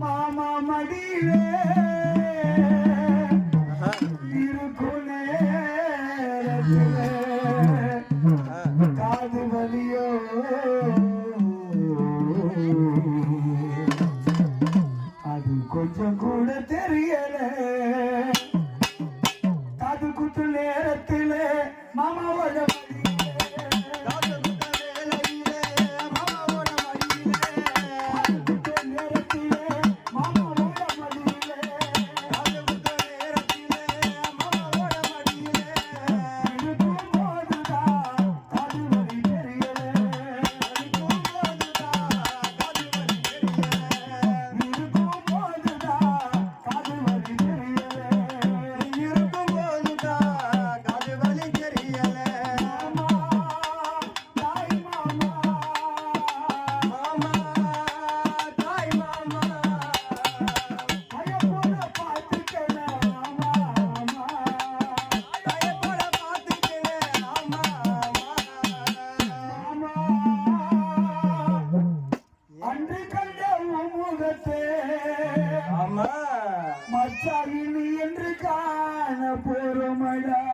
மாமா மடியிலே இருக்கும் நேரத்திலே காது வலியோ அது கொஞ்சம் கூட தெரியல. காது குத்து நேரத்திலே மாமாவோட மச்சாகி நீ